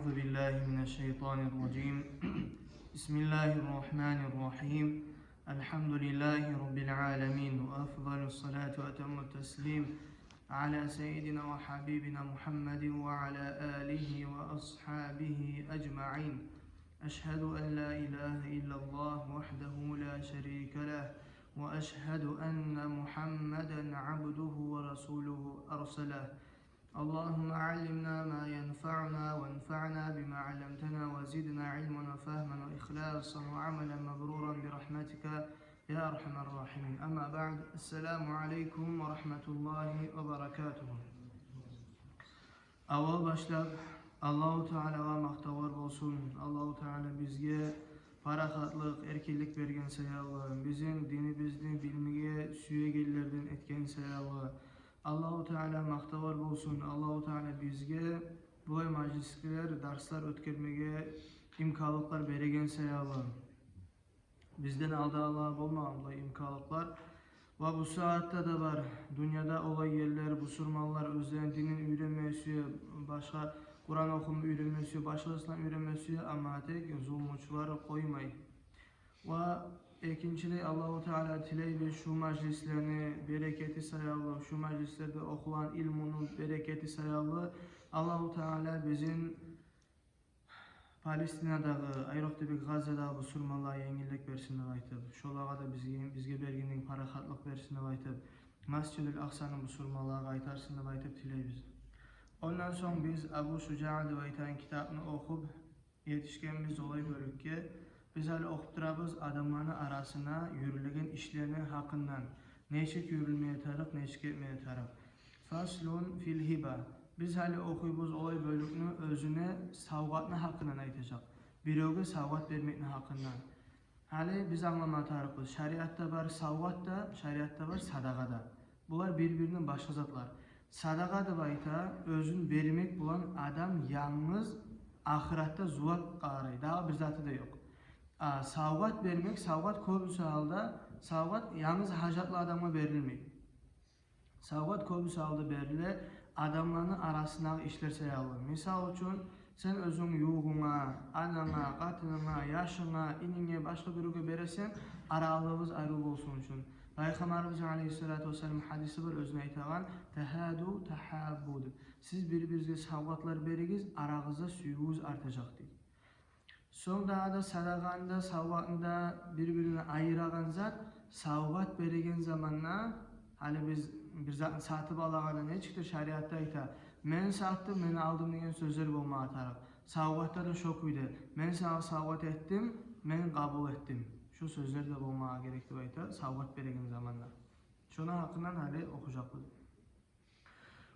أعوذ بالله من الشيطان الرجيم بسم الله الرحمن الرحيم الحمد لله رب العالمين وأفضل الصلاة وأتم التسليم على سيدنا وحبيبنا محمد وعلى آله وأصحابه أجمعين أشهد أن لا إله إلا الله وحده لا شريك له وأشهد أن محمدا عبده ورسوله أرسله اللهم علمنا ما ينفعنا وانفعنا بما علمتنا وزدنا علما وفهما وإخلاصا وعملا مبرورا برحمتك يا أرحم الراحمين. أما بعد السلام عليكم ورحمة الله وبركاته. Avval başlap Allahu Teala'ga maqtavar bolsun. Allahu Teala bizge parahatlık, erkinlik bergen sayalı, bizim dinimizni bilmege süyegellerden etken sayalı. Allahu Teala maqtavar bolsun. Allahu Teala bizge bu majlisler, dersler ötkürmege imkanlıklar beregen sayalı. Bizden aldı Allah bolmagan imkanlıklar. Ve bu saatte de var. Dünyada olay yerler, bu surmallar özden dinin öğrenmesi, başka Kur'an okumu öğrenmesi, başka İslam öğrenmesi ama tek zulmçuları koymay. Ve ikincide Allahu Teala tileyli şu majlislerini bereketi sayalı, şu majlislerde okulan ilmunun bereketi sayalı. Allahu Teala bizim Palestina'dağı, Ayrıq'daki Gazze'dağı bu surmalara yengillik versin aytıp, şolağa da bizge berginin parahatlık versin aytıp, Mescid-ül Aqsa'nın bu surmalara aytarsın aytıp tileybiz. Ondan sonra biz Abu Şuca'da aytan kitabını okup yetişkenimiz olay bölükke biz hali okup durabız adamların arasına yürülegen işlerini hakkından neşik yürülmeye tarık, neşik etmeye tarık. Faslun fil hiba. Biz hali okuyubuz olay bölükünü özüne savgatını hakkından aytacak. Biröge savgat vermekini hakkından. Hali biz anlamaya tarıkız. Şariatta var savgatta, şariatta var sadaqada. Bunlar birbirinin başka zatlar. Sadaqa da bayta özün vermek bulan adam yalnız ahirette zuvak qarayı. Daha bir zatı da yok. Savgat vermek, savgat köbüsü halda savgat yalnız hacatlı adama verilmek. Savgat köbüsü halda verile adamların arasındaki işler sayalı. Misal için sen özün yuğuna, anana, katınına, yaşına, inine, başka birine beresen aralığınız ayrı olsun için. Peygamberimiz Aleyhisselatü Vesselam hadisi var özüne aytağan tehadu tehabbud. Siz birbirinizge savgatlar berigiz, arağızda suyuğuz artacak deyip. Son daha da sadaqanda, savgatında birbirine ayırağın zat savgat berigen zamanla hani biz bir zatın satıp alağına ne çıktı şariatta ayta men sattım, men aldım degen sözler bolmağa taraf. Savgatta da şokuydu. Men sana savgat ettim, men kabul ettim. Şu sözler de bolmağa gerekli ayta savgat beregen zamanla. Şuna hakkından hali okuyacakız.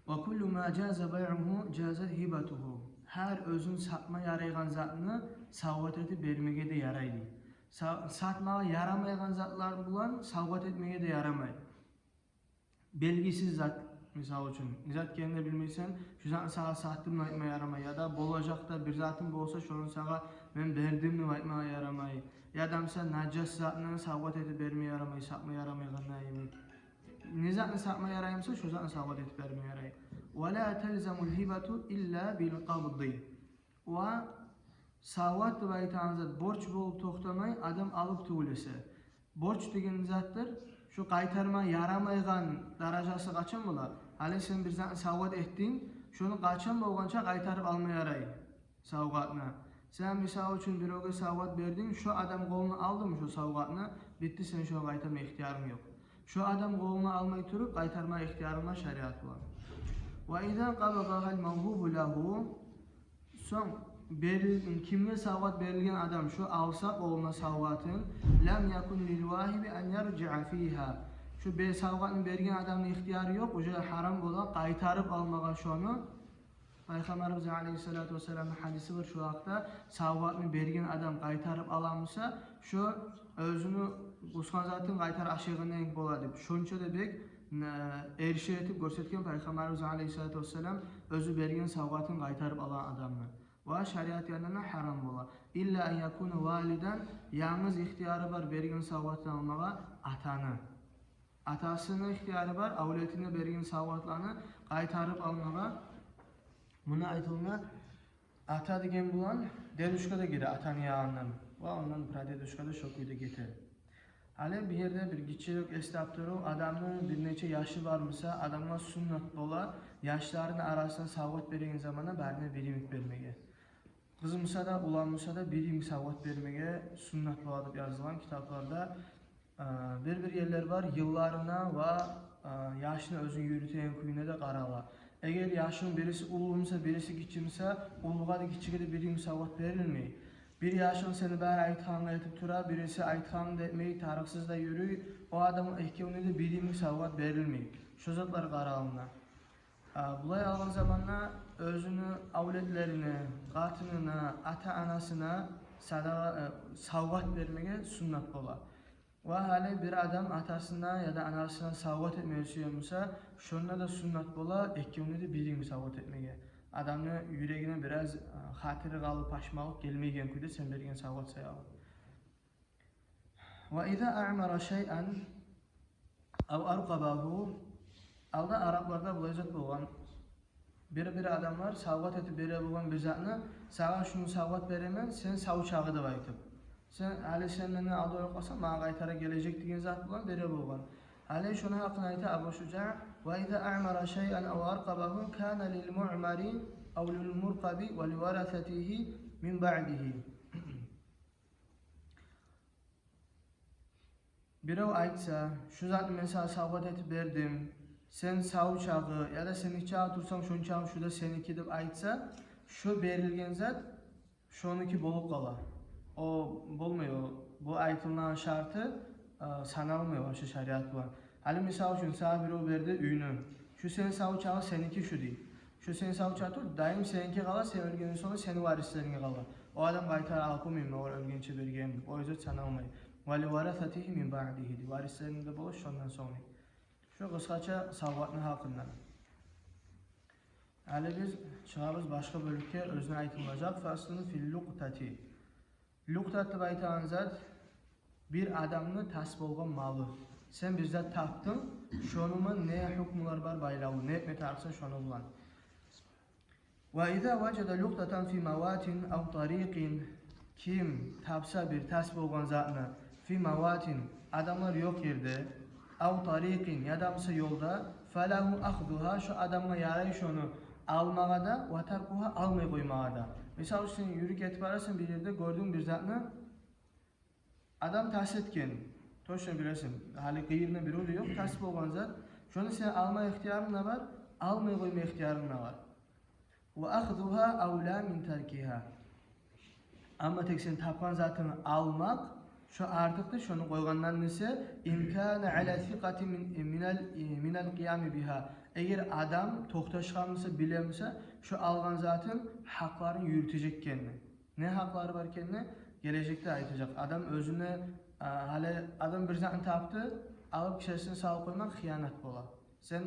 Ve kullu ma caza bay'uhu cazat hibatuhu. Her özün satma yaraygan zatını savgat etip bermege de yaraydı. Satmağa yaramaygan zatlar bulan savgat etmege de yaramay. Belgisiz zat misal için. Zat kendine bilmeysen şu zatını sana sattım aytmaya yaramay. Ya da bolacak da bir zatın bolsa şunun sana men berdim mi aytmaya yaramay. Ya da mesela najas zatını savgat etip bermeye yaramay, satmaya yaramayganına yemek. Ne zatını satmaya yarayımsa şu zatını savgat etip bermeye yaray. وَلَا تَلْزَمُ الْهِبَةُ إِلَّا بِالْقَبْضِ. Ve savgat da baytan zat borç bolup toxtamay adam alıp tuğulese. Borç degen zattır şu qaytarma yaramaygan darajası kaçan bolar. Hali sen bir zatını savgat ettin, şunu kaçan bolgança qaytarıp almaya yaray savgatına. Sen misal için biröge savgat berdin, şu adam kolunu aldı mı şu savgatını, bitti sen şunu qaytarma ihtiyarın yok. Şu adam kolunu almayı turup qaytarma ihtiyarına şeriat var. وَاِذَا قَبَضَهَا الْمَوْهُبُ لَهُ. Son kimle savgat verilgen adam şu alsa koluna savgatın lem yakun lil vahibi en yerci'a fiha. Şu savgatını bergen adamın ihtiyarı yok, uca haram bola qaytarıp almağa şonu. Peygamberimiz Aleyhisselatü Vesselam'ın hadisi var şu hakta savgatını bergen adam qaytarıp alamsa şu özünü uskan zatın qaytar aşığına enk bola deyip. Şunça da bek erişe etip görsetken Peygamberimiz Aleyhisselatü Vesselam özü bergen savgatını qaytarıp alan adamlar. Ve şeriat yanına haram bola. İlla en yakunu validen yalnız ihtiyarı var bergen savgatını almağa atanı. Atasının ihtiyarı var, avletine bergen savgatlarını qaytarıp almağa. Buna aytılma Ata degen bulan deduşka da gire atanın yağından. Va ondan pradeduşka da şokuydu getir. Hali bir yerde bir gitçilik estaptırı adamın bir neçe yaşı varmasa adamlar sünnet bola yaşlarının arasında savvat beregen zamana berine birimik vermege. Kızımsa da ulanmışsa da birimik savvat vermege sünnet bola deb yazılan kitaplarda bir yerler var yıllarına ve yaşını özün yürüten kuyuna da qarala. Eğer yaşın birisi ulumsa birisi kiçimse uluğa da kiçige de birimik savvat verilmeyi. Bir yaşın seni bari aytkanlı etip tura, birisi aytkanlı etmeyi, tarıksız da yürüy, o adamın ekevine de birimlik savvat verilmeyi. Şu zatlar qaralına. Bulay alğan zamanla özünü, avletlerini, qatınına, ata-anasına savvat vermeye sünnet bola. Ve hali bir adam atasına ya da anasına savvat etmeyi suyamsa, şununla da sünnet bola, ekevine de birimlik savvat etmeye. Adamın yüreğine biraz hatırı qalıp paşmalık gelmeygen kuyda sen bergen savvat sayalı. Ve iza a'mara şey'an av arqabahu alda Araplarda bulayzat bolgan bir adamlar savvat etip bere bolgan bir zatını sağa şunu savvat beremen sen sav çağı deb aytıp. Sen hali senden alda yoqasan mağa qaytara gelecek degen zat bolan bere bolgan. Hali şunu haqqını ayta Abu Şuca ve iza a'mara şey'an av arqabahu kana lil mu'mari أو للمرقب ولورثته من بعده. Birov aytsa, şu zatı men sana savvat etip berdim, sen sav çağı ya da sen çağı tursan şun çağı şu da seniki deb aytsa, şu berilgen zat şonuki bolup qala. O bolmuyor. Bu aytılgan şartı sanalmıyor şu şariat bilan. Hali misal üçün sana birov berdi üyünü. Şu sen sav çağı seniki şu deyip. Şu sen sav çağı daim seninki qala, sen ölgenden sonra seni varislerine qala. O adam qaytar alıp mı o ölgençe bergen. O yüzden sanalmay. Vali varasatihi min ba'dihi. Varislerinde buluş şondan sonra. Şu kısaca savvatın hakkında. Hali biz çıkarız başka bölükке özüne aytılacak. Faslını fil luqtati. Luqtat deb aytan zat bir adamını tasbih olgan malı. Sen bir zat taptın, şonuma ne hükümler var baylağı, ne etme tartsan şonu bulan. Ve iza vecede luqtatan fi mavatin av tariqin. Kim tapsa bir tasbih olgan zatını fi mavatin adamlar yok yerde av tariqin yadamsa yolda falahu ahduha şu adamla yarayış onu almağa da ve tarkuha almay koymağa da. Misal sen yürük etip arasın bir yerde gördüğün bir zatını adam tahsis etken toşuna bilesin hali kıyırına bir oluyor yok tasbih olgan zat şunu sen alma ihtiyarın da var almay koyma ihtiyarın da var. Ve ahduha avla min terkiha. Ama tek sen tapan zatını almak şu artık da şunu koygandan ise imkanı ala thiqati minel qiyam biha. Eğer adam toxtaşkanlısı bilemse şu algan zatın haklarını yürütecek kendini. Ne hakları var kendine? Gelecekte aytacak. Adam özüne hali adam bir zatını taptı, alıp kişisini sağ koymak hıyanet bola. Sen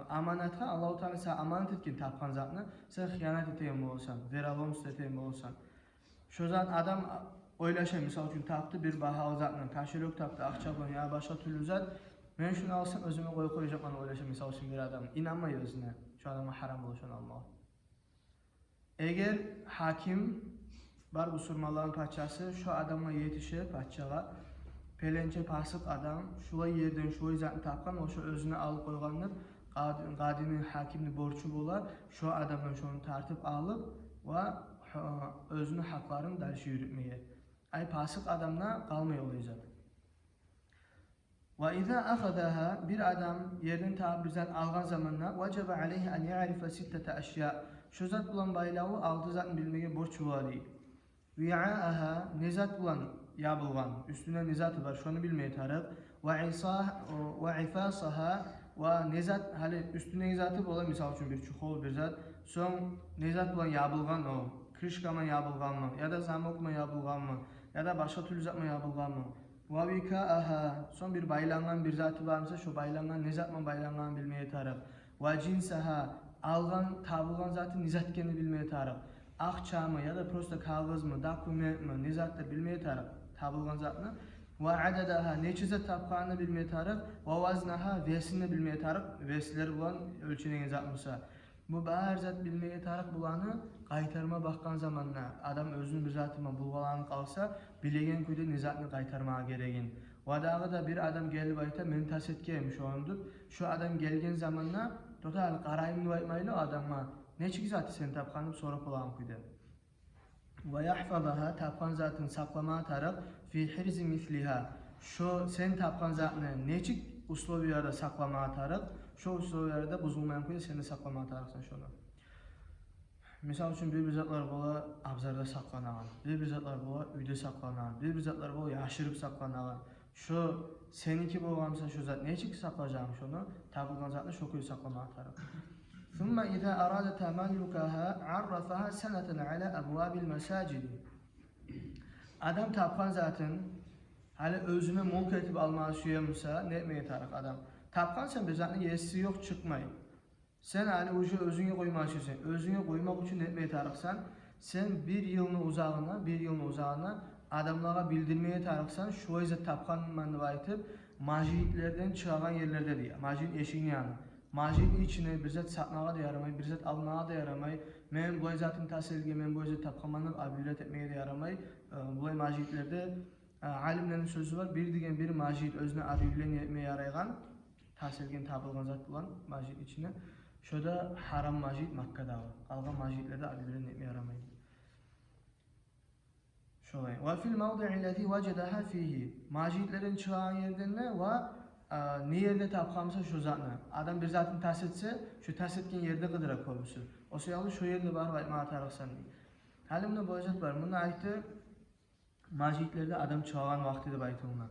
amanatga Allahu Teala sana amanet etken tapkan zatını sen hıyanet etegen bolsan, veralomsuz etegen bolsan. Şu zat adam oylaşa misal üçün taptı bir bahalı zatını, taşırık taptı, akça bilan ya başka türlü zat. Men şunu alsam özüme koyacak bana oylaşa misal üçün bir adam. İnanmayı özüne. Şu adama haram olur şunu almağa. Eğer hakim var bu surmaların paçası şu adamla yetişir paçağa. Pelençe pasık adam şula yerden şu zatını tapkan o şu özüne alıp koyganlar qadinin hakimni borçu bolar. Şu adamdan şunu tartıp alıp ve özünü haklarını dersi yürütmeye. Ay pasık adamla kalmaya olacak. Ve iza akhadaha bir adam yerden tabirden algan zamanla vacaba aleyhi en ya'rifa sittete eşya. Şu zat bulan baylağı altı zatını bilmeye borç vali. Vi'aaha ne zat bulan yapılgan. Üstüne ne zatı var şunu bilmeye tarık. Ve ifasaha ve ne zat hali üstüne ne zatı bola misal için bir çukur bir zat. Son ne zat bulan yapılgan o. Krişkama yapılgan mı? Ya da zamok mu yapılgan mı? Ya da başka türlü zat mı yapılgan mı? Vavikaaha son bir baylangan bir zatı varsa şu baylangan ne zat mı baylangan bilmeye taraf. Ve cinsaha algan tabılgan zatı ne zat kendini bilmeye taraf. Akça mı ya da prosta kağıt mı, dokument mı ne zatı bilmeye taraf. Tabılgan zatını. Ve adadaha neçe zat tapkanını bilmeye taraf. Ve vaznaha vesini bilmeye taraf. Vesileri bulan ölçünen zat mısa. Bu bär zat bilmeye tarık bulanı qaytarma bakkan zamanla adam özünün bir zatıma bulgalanıp kalsa bilegen kuyda nizatını qaytarmağa geregin. Vadağı da bir adam gelip ayta meni tas etkeymiş oğumdup şu adam gelgen zamanla total qarayımını aytmaylı adamma neçik zatı sen tapkanıp sorup olan kuyda. Ve yahfazaha tapkan zatını saklamağa tarık fi hirzi misliha. Şu sen tapkan zatını neçik usloviyada saklamağa tarık şu usloviyada bozulmayan kuyda seni saklamağa tarıksan şunu. Misal üçün bir zatlar bola abzarda saklanan, bir zatlar bola üyde saklanan, bir zatlar bola yaşırıp saklanan. Şu seninki bolğamsa şu zat neçik saklayacağım şunu? Tapılgan zatını şu kuyu saklamağa tarık. ثم إذا أراد تملكها عرفها سنة على أبواب المساجد. Adam tapkan zatın hali özüne mulk etip almaya suyamsa ne etmeye tarık adam. Tapkan sen bir zatın yesi yok çıkmayın. Sen hali ucu özüne koymaya suyasın. Özüne koymak için ne etmeye tarıksan sen bir yılın uzağına adamlara bildirmeye tarıksan şu yüzden tapkan manı aytıp majitlerden çıkan yerlerde diye. Majit eşiğini yanı. Majidin içine bir zat satmağa da yaramay, bir zat almağa da yaramay. Men bu zatın tasirge, men bu zat tapkamanı abilet etmeye de yaramay. Bu majitlerde alimlerin sözü var. Bir degen bir majid özüne abilet etmeye yaraygan, tasirgen tabılgan zat bulan majid içine. Şurada haram majid Makka'da var. Algan majitlerde abilet etmeye yaramay. Şolay. Ve fil mavdi'illezî vecedeha fihi. Majidlerin çıkan yerden ne var? Ne yerde tapkamsa şu zatını. Adam bir zatını tas etse, şu tas etken yerde kıdırak olmuşsun. O seyalı şu yerde var, mağa tarıksan diye. Halimde bu zat var. Bunu ayıttı, majitlerde adam çoğalan vaktide baytılma.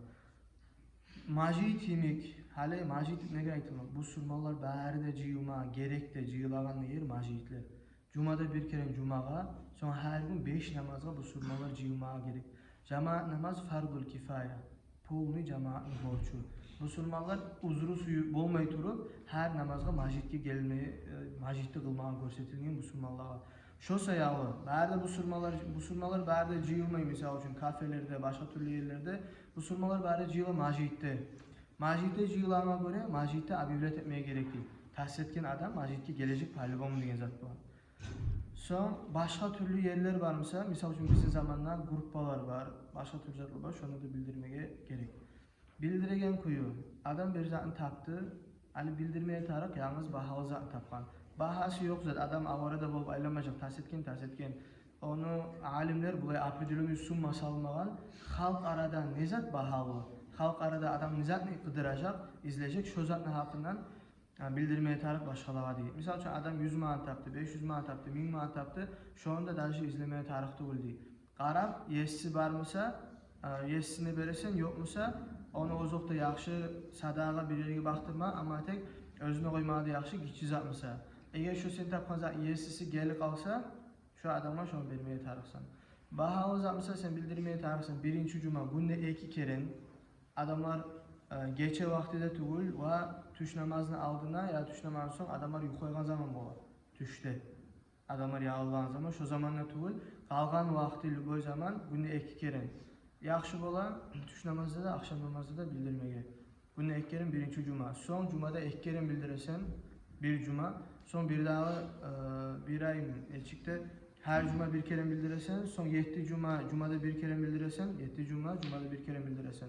Majit yemek, hali majit ne aytılma? Bu surmalar bari de ciyuma, gerek de ciyılağan yer majitler. Cuma'da bir kere cumağa, sonra her gün 5 namazga bu surmalar ciyumağa gerek. Cemaat namaz fardul kifaya. Polni cemaatın borçu. Müslümanlar uzuru suyu bolmay turup her namazga majitke gelmeyi, majitni kılmağa görsetilgen Müslümanlara. Şu sayalı, bärde Müslümanlar bärde cıyılmay misal üçün kafelerde, başka türlü yerlerde Müslümanlar bärde cıyıla majitte. Majitte cıyılana göre majitte abibret etmeye gerekli. Tahsis etken adam majitke gelecek paylıgonu degen zat var. Son başka türlü yerler var misal üçün bizim zamanlar gruppalar var, başka türlü zatlar var, şunu da bildirmeye gerek. Bildiregen kuyu, adam bir zatını taptı, hani bildirmeye tarık yalnız bahalı zatını tapkan. Bahası yok zat, adam avarada bolup aylanmayacak, tas etken. Onu alimler bulay apidülümü sunma salmagan, halk arada ne zat bahalı, halk arada adam ne zatını kıdıracak, izleyecek, şu zatını hakkından bildirmeye tarık başkalara değil. Misal için adam 100 manat taptı, 500 manat taptı, 1000 manat taptı, şu anda dahi izlemeye tarıkta oldu. Qarab, yesisi var mısa, yesisini beresen, yok musa, onu ozokta yaxşı sadağa bir yerine baktırma ama tek özüne koymağı da yaxşı giçi zatmısa. Eğer şu sen tapkan zat yesisi gelip kalsa şu adama şunu vermeye tarıksan. Bahalı zatmısa sen bildirmeye tarıksan birinci cuma günde 2 keren adamlar geçe vaktide tugul ve tuş namazını aldığına ya tuş namazı son adamlar yukoygan zaman bolar. Tüşte. Adamlar yağılgan zaman şu zamanla tugul kalgan vakti bu zaman günde 2 keren. Yaxşı bola tuş namazda da akşam namazda da bildirmeye. Günde 2 keren birinci cuma. Son cumada 2 keren bildiresen bir cuma. Son bir daha bir ay elçikte her cuma bir kere bildiresen. Son 7 cuma cumada bir kere bildiresen. 7 cuma cumada bir kere bildiresen.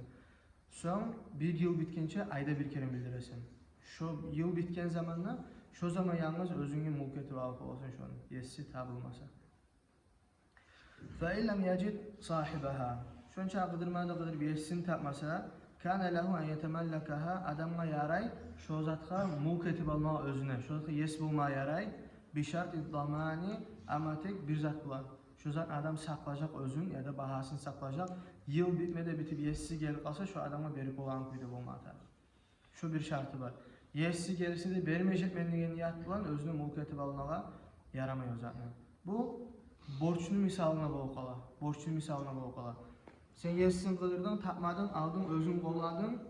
Son bir yıl bitkince ayda bir kere bildiresen. Şu yıl bitken zamanla şu zaman yalnız özünün mulketi alıp olsun şu an. Yesi tabılmasa. فَاِلَّمْ يَجِدْ صَاحِبَهَا. Şunca kıdırmada bir yesini tapmasa kana lahu en yetemellakaha adamga yaray şu zatga mulk etip alma özüne. Şu zatga yes bulma yaray bir şart idlamani ama tek bir zat bulan. Şu zat adam saklayacak özün ya da bahasını saklayacak. Yıl bitmede bitip yesisi gelip kalsa şu adama berip olan kuydu bulmatar. Şu bir şartı var. Yesisi gelirse de vermeyecek mendiğin niyat bulan özüne mulk etip almağa yaramıyor zaten. Bu borçlu misalına boğukala. Borçlu misalına boğukala. Sen yesisini kıdırdın, tapmadın, aldın, özün kolladın.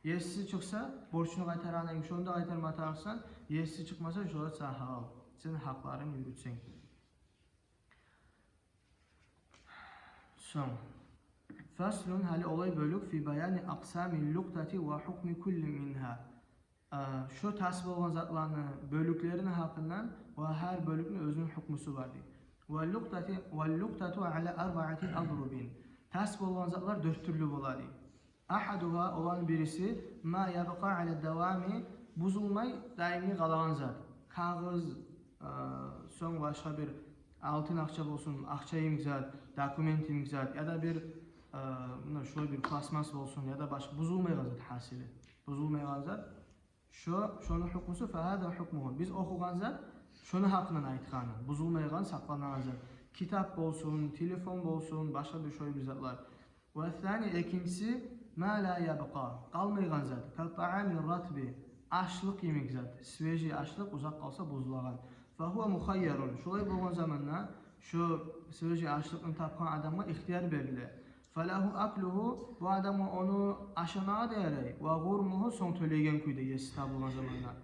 Yesisi çıksa borçunu kaytaranayım. Şu anda kaytarma atarsan, yesisi çıkmasa şurada sana halal. Senin hakların yürütsen. Son. Faslun hali olay bölük fi bayani aqsamil luqtati ve hukmi kulli minha. Şu tasvip olan zatlarını bölüklerini hakkından ve her bölükün özünün hükmüsü var deydi. Vel-luqtatu ala arba'ati adrubin. Təsb olan zatlar 4 türlü bolar deydi. Ahaduha olan birisi ma yabqa ala davami, buzulmay daimi qalan zat. Kağız, son başka bir altın akça olsun, akça imzat, dokument imzat ya da bir şöyle bir plasmas olsun ya da başka buzulmayan zat hasili. Buzulmayan zat şonu hükmüsü fehada hükmuhu. Biz okugan zat şonu hakkında aytkanı. Buzulmayan saklanan zat. Kitap olsun, telefon olsun, başka bir şöyle bir zatlar. Ve thani ikincisi ma la yabqa. Kalmayan zat. Kal ta'amir ratbi. Açlık yemek zat. Sveji açlık uzak kalsa buzulagan. Fahuwa muhayyarun. Şolay bolgan zamanla şu sveji açlıkını tapkan adama ihtiyar verilir. Falahu akluhu, bu adamı onu aşamağa değerli ve gurmuhu son tölegen kuyda yesi tabulan zamanla.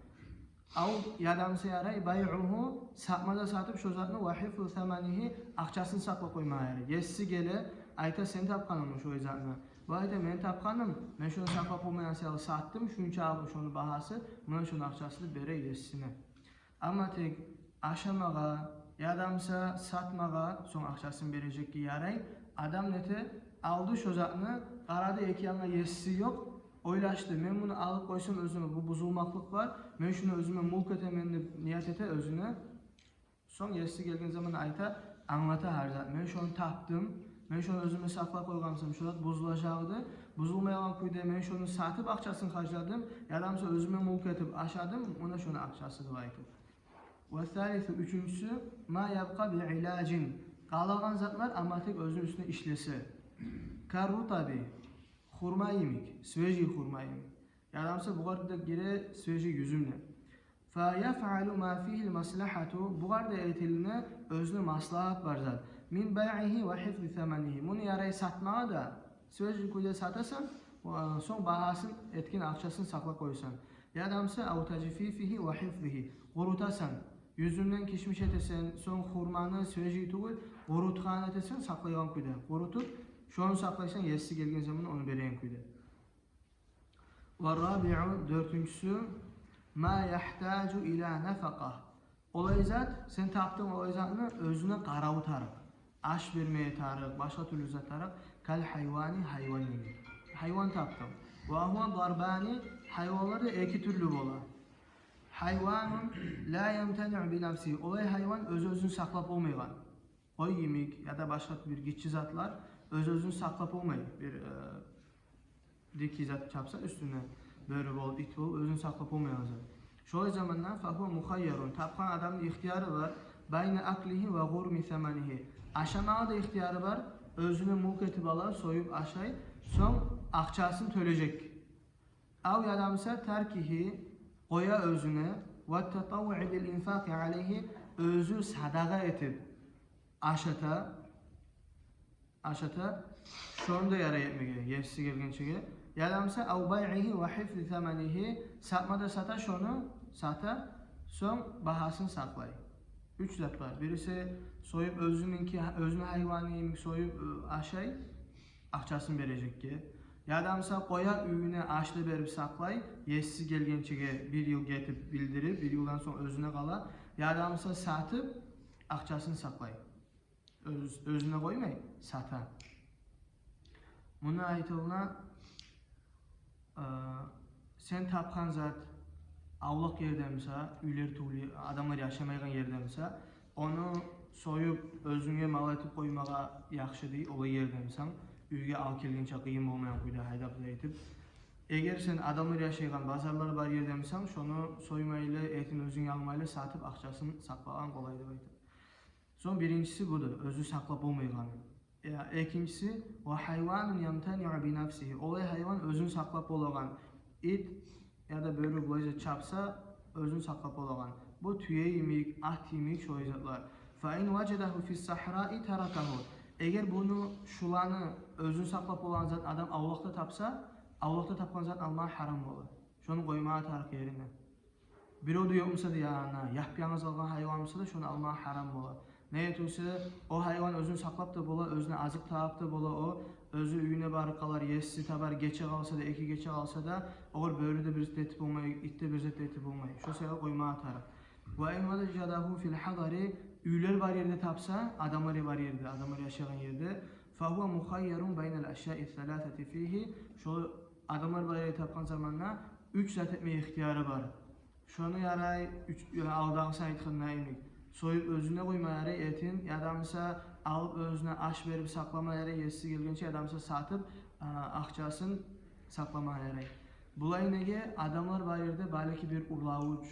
Av yadamsı yaray bay'uhu, satmada satıp şu zatını ve hifzu semanihi akçasını sakla koymaya yaray. Yesi gele ayta sen tapkanım şu zatını. Bu ayta men tapkanım, men şunu sakla koymayan sayılı sattım, şunca abi şunu bahası, men şunu akçasını bere yesine. Ama tek aşamağa, yadamsa satmağa son akçasını verecek ki yaray. Adam nete aldı şu zatını, arada iki yanına yesisi yok. Oylaştı, men bunu alıp koysam özüme bu buzulmaklık var. Men şunu özüme mulk etemenini niyet ete özüne. Son yesisi geldiğin zaman ayta anlata her zat. Men şunu taptım, men şunu özüme sakla koygamsam şu zat buzulacaktı. Buzulmayan kuyda men şunu satıp akçasını harcadım. Yadamsa özüme mulk etip aşadım, ona şunu akçası var. Ve thalithu üçüncüsü ma yabqa bil ilacin. Qalagan zatlar ama tek özünün üstüne işlese. Karru tabi, hurma yemek, sveji hurma yemek. Yadamsa bu kadar gire sveji yüzümle. Fa yef'alu ma fihi maslahatu, bu kadar etiline özlü maslahat var zat. Min bay'ihi ve hifzi semanihi. Bunu yarayı satmaya da sveji kuyda satasan, son bahasın etkin akçasını sakla koysan. Yadamsa avtacififihi ve hifzihi. Qurutasan, yüzünden kişmiş etesen, son hurmanı sveji tuğul, qurutkan etesen saklaygan kuyda. Qurutup, şu an saklaysan yesi geldiğin zaman onu vereyim kuyda. Ve rabi'u dördüncüsü ma yahtacu ila nafaqah. Olay zat, sen taptığın olay zatını özüne qarağı tarık. Aş vermeye tarık, başka türlü zat tarık. Kal hayvani hayvan yemek. Hayvan taptım. Ve huwa darbani, hayvanları iki türlü bolar. Hayvanun la yemteni'u bi nafsihi. Olay hayvan özünü saklap olmayan. Koy yemek ya da başka bir gitçi zatlar özünü saklap olmayı bir diki zat çapsa üstüne böyle bol it bol özünü saklap olmayan zat. Şöyle zamanla fahu muhayyarun, tapkan adamın ihtiyarı var. Bayna aklihi ve gurmi semanihi. Aşamağa da ihtiyarı var. Özünü mulk etip alar, soyup aşay, son akçasını tölecek. Av yadamsa terkihi, koya özüne ve tetavvu'i bil infaki aleyhi, özü sadaqa etip aşata şunu da yara etmeye, yefsi gelgen çeke. Yadamsa av bay'ihi ve hifzi temanihi, satmada sata şunu sata, son bahasını saklay. Üç zat var. Birisi soyup özünü hayvanı yemek soyup aşay, akçasını verecek ki. Yadamsa koya üyüne aşlı verip saklay, yefsi gelgen çeke bir yıl getip bildirip, bir yıldan sonra özüne kala. Yadamsa satıp akçasını saklay. Özüne koymay, satan. Buna ait oluna sen tapkan zat avlak yerdemsa, üyler tuğlu, adamlar yaşamayan yerdemsa, onu soyup özüne mal etip koymağa yaxşı değil, ola yerdemsen, üyge al kelginçe kıyım olmayan kuyda haydap zaytip. Eğer sen adamlar yaşayan bazarlar var yerdemsen, şunu soymayla, etin özün yağmayla satıp akçasını saklayan kolaydı baydı. Son birincisi budur, özü saklap olmayan. İkincisi, ve hayvanun yemteni'u bi nafsihi. Olay hayvan özün saklap olan. İt ya da böyle boyunca çapsa özün saklap olan. Bu tüye yemek, at yemek şu izatlar. Fa in vecedahu fis sahra'i tarakahu. Eğer bunu şulanı özün saklap olan zat adam avlakta tapsa, avlakta tapkan zat almaya haram olur. Şunu koymaya tarık yerine. Bir o duyuyormuşsa da yana, yapyanız algan hayvanmışsa da şunu almaya haram olur. Ne yetiyse o hayvan özünü saklap da bola, özüne azık taap da bola, o özü üyüne barı kalar, yesi tabar, geçe kalsa da, eki geçe kalsa da, oğul böyle de bir tetip olmayı, itte bir zet tetip olmayı. Şu sefer koymaya atarım. Ve en vecadahu fil hadari üyler var yerde tapsa, adamlar var yerde, adamlar yaşayan yerde. Fahuve muhayyerun beynel eşyai selaseti fihi. Şu adamlar var yerde tapkan zamanla 3 zat etmeye ihtiyarı var. Şunu yaray aldağısa aytqın nəyimlik. Soyup özüne koyma yaray etin, yadamsa alıp özüne aş verip saklama yaray yesi gelgençe yadamsa satıp akçasın saklama yaray. Bulay nege adamlar var yerde belki bir ulavuç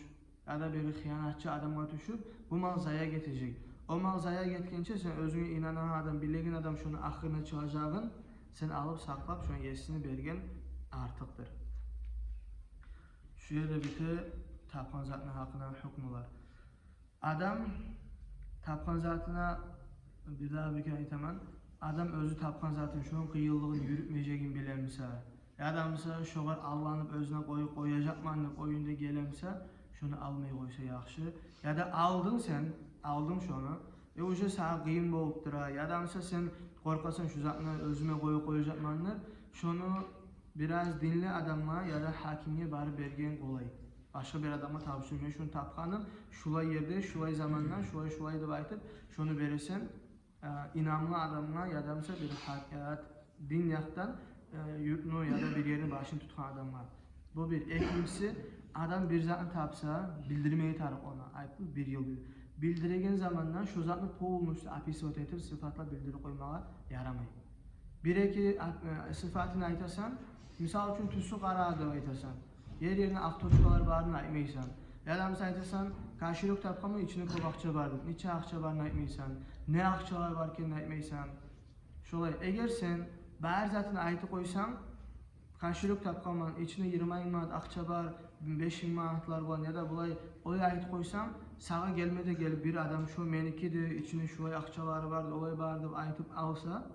ya da bir xiyanatçı adamla düşüp bu mal zaya getecek. O mal zaya getkençe sen özüne inanan adam, bilgin adam şunu ahırına çıkacağın sen alıp saklap şunu yesini bergen artıktır. Şu yerde biti tapkan zatına hakkında hükmü var. Adam tapkan zatına bir daha bir kere aytaman. Adam özü tapkan zatın şunun kıyıllığını yürütmeyeceğini bilemse, adamsa şoğar allanıp özüne koyup koyacakmanlık oyunda gelemse, şunu almayı koysa yaxşı. Ya da aldın sen, aldın şunu. Uje sana kıyım bolup dura. Ya adamsa sen korkasan şu zatına özüme koyup koyacakmanlık, şunu biraz dinli adamla ya da hakimliğe bari bergen kolay. Başka bir adama tavsiye şunu tapkanın şulay yerde, şulay zamandan, şulay da aytıp şunu verirsen inanlı adamla ya adamsa bir hakikat din yaktan yurtunu ya da bir yerin başını tutan adamlar. Bu bir. İkincisi adam bir zatını tapsa bildirmeyi tarık ona. Ayıptı bir yıl bildiregen zamandan şu zatını polnusu apisot etip sıfatla bildirip koymaya yaramay. Bir iki sıfatını aytasan, misal üçün tüsü qarağı aytasan, yerine aktoçkalar varını aytmaysan, ya da misal aytasan, karşılık tapqamın içine ko'p akça vardı, neçe akça varını aytmaysan, ne akçalar varken aytmaysan. Şolay, eğer sen bär zatını aytı koysan, karşılık tapqamın içine 20 manat akça var, 5 manatlar var ya da bulay oy aytı koysan, sağa gelmede gelip bir adam şu menikidir, içine şu akçaları vardı, olay vardı aytıp alsa,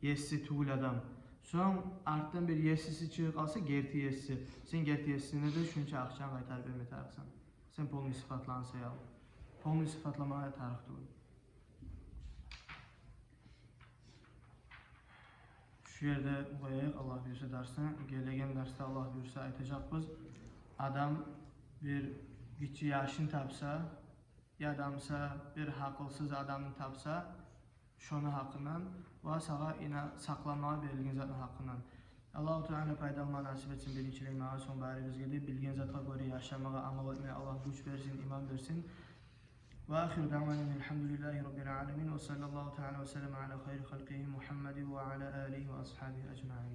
yessi tuğul adam. Son artdan bir yessisi çıkıp alsa gerti yessi. Sen gerti yessine de şunca akçan qaytarıp verme tarıqsan. Sen polni sıfatlansa ya. Polni sıfatlamaya tarix tuğul. Şu yerde koyayıq Allah buyursa dersen. Gelegen derste Allah buyursa aytacaqbız. Adam bir kiçi yaşını tapsa, ya adamsa bir haqılsız adamını tapsa, şonu hakkından ve sağa saklamağa verilgen zatın hakkından. Allah-u Teala paydalanma nasip etsin, bilinçleymeğe son bari bizgede bilgen zatla göre yaşamağa, amal etmeye Allah güç versin, iman versin. Ve ahiru da'vanen elhamdülillahi rabbil alemin ve sallallahu teala ve sellem ala hayri halqihi Muhammedi ve ala alihi ve ashabihi ecma'in.